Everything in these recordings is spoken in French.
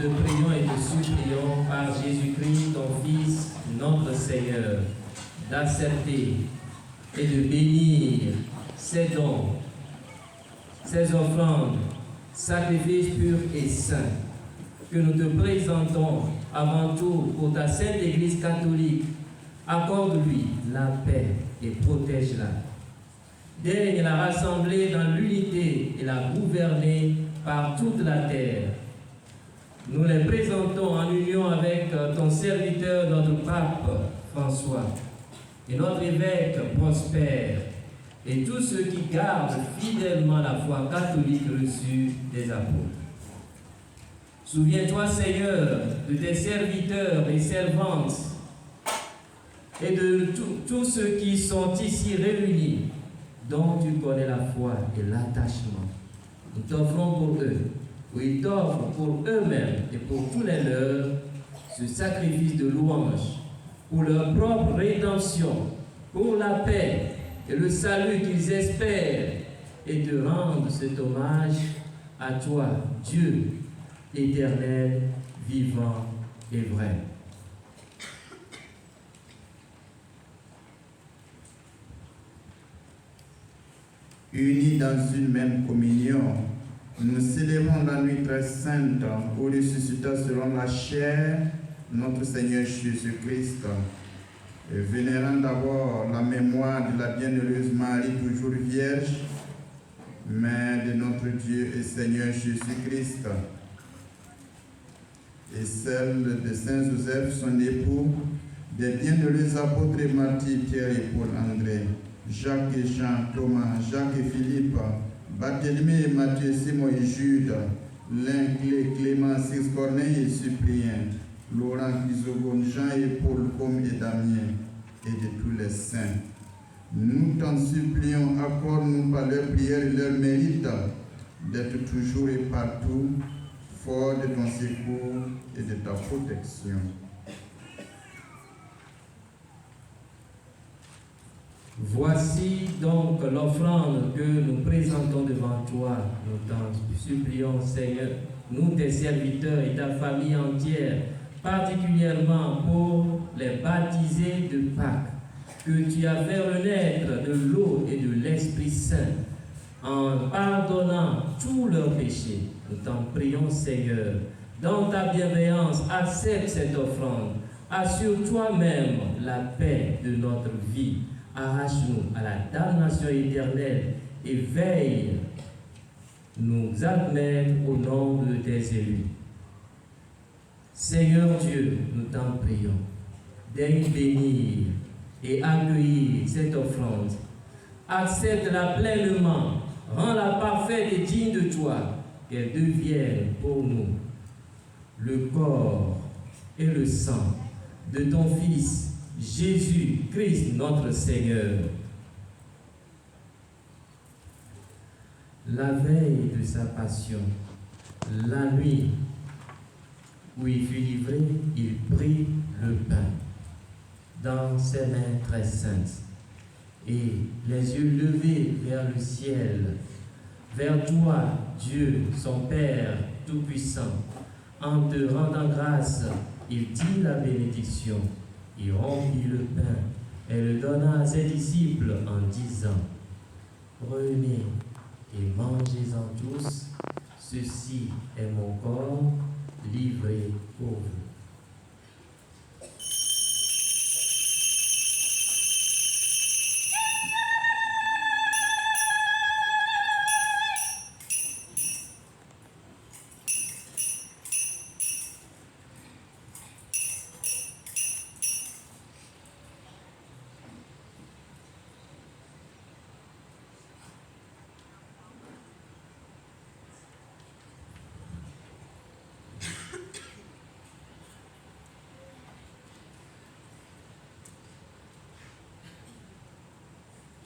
te prions et te supplions par Jésus-Christ, ton Fils, notre Seigneur, d'accepter et de bénir ces dons, ces offrandes, sacrifices purs et saints que nous te présentons avant tout pour ta sainte Église catholique. Accorde-lui la paix et protège-la. Daigne la rassembler dans l'unité et la gouverner par toute la terre. Nous les présentons en union avec ton serviteur, notre pape François, et notre évêque Prosper, et tous ceux qui gardent fidèlement la foi catholique reçue des apôtres. Souviens-toi, Seigneur, de tes serviteurs et servantes et de tous ceux qui sont ici réunis, dont tu connais la foi et l'attachement. Nous t'offrons pour eux, ou ils t'offrent pour eux-mêmes et pour tous les leurs, ce sacrifice de louange, pour leur propre rédemption, pour la paix et le salut qu'ils espèrent, et de rendre cet hommage à toi, Dieu éternel, vivant et vrai. Unis dans une même communion, nous célébrons la nuit très sainte où ressuscita selon la chair notre Seigneur Jésus-Christ, et vénérant d'abord la mémoire de la bienheureuse Marie, toujours vierge, Mère de notre Dieu et Seigneur Jésus-Christ, et celle de Saint Joseph, son époux, des bienheureux apôtres et martyrs Pierre et Paul-André, Jacques et Jean, Thomas, Jacques et Philippe, Barthélemy et Matthieu, Simon et Jude, Lin, Clément, Six, Corneille et Cyprien, Laurent, Chrysogone, Jean et Paul, Côme et Damien, et de tous les saints. Nous t'en supplions, accorde-nous par leur prière et leur mérite d'être toujours et partout fort de ton secours et de ta protection. Voici donc l'offrande que nous présentons devant toi. Nous t'en supplions, Seigneur, nous tes serviteurs et ta famille entière, particulièrement pour les baptisés de Pâques, que tu as fait renaître de l'eau et de l'Esprit Saint, en pardonnant tous leurs péchés. Nous t'en prions, Seigneur, dans ta bienveillance, accepte cette offrande. Assure toi-même la paix de notre vie. Arrache-nous à la damnation éternelle et veille nous admettre au nombre de tes élus. Seigneur Dieu, nous t'en prions, daigne bénir et accueillir cette offrande. Accepte-la pleinement, rends-la parfaite et digne de toi, qu'elle devienne pour nous le corps et le sang de ton Fils, Jésus-Christ notre Seigneur. La veille de sa passion, la nuit où il fut livré, il prit le pain dans ses mains très saintes et les yeux levés vers le ciel, vers toi, Dieu, son Père Tout-Puissant. En te rendant grâce, il dit la bénédiction. Il rompit le pain et le donna à ses disciples en disant: prenez et mangez-en tous, ceci est mon corps livré pour vous.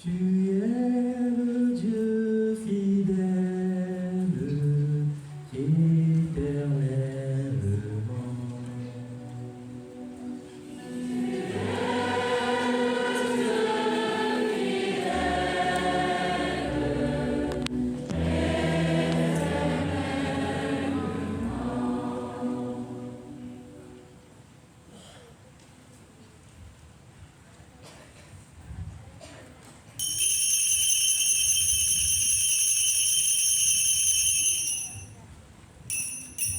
Tu es le Dieu fidèle, éternellement.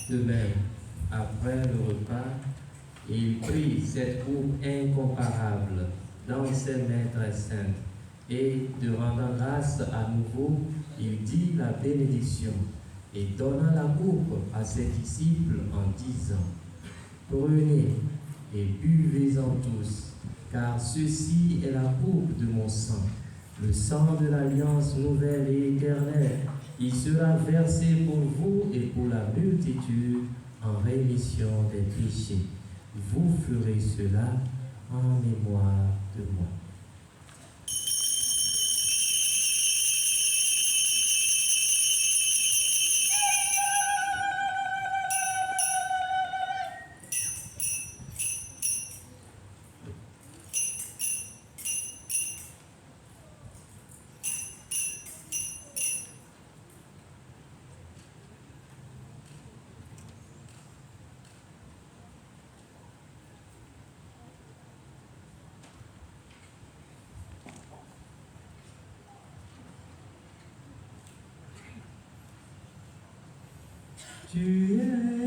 De même, après le repas, il prit cette coupe incomparable dans ses mains très saintes et, de rendant grâce à nouveau, il dit la bénédiction et donna la coupe à ses disciples en disant: Prenez et buvez-en tous, car ceci est la coupe de mon sang, le sang de l'alliance nouvelle et éternelle. Il sera versé pour vous et pour la multitude en rémission des péchés. Vous ferez cela en mémoire de moi. Tu es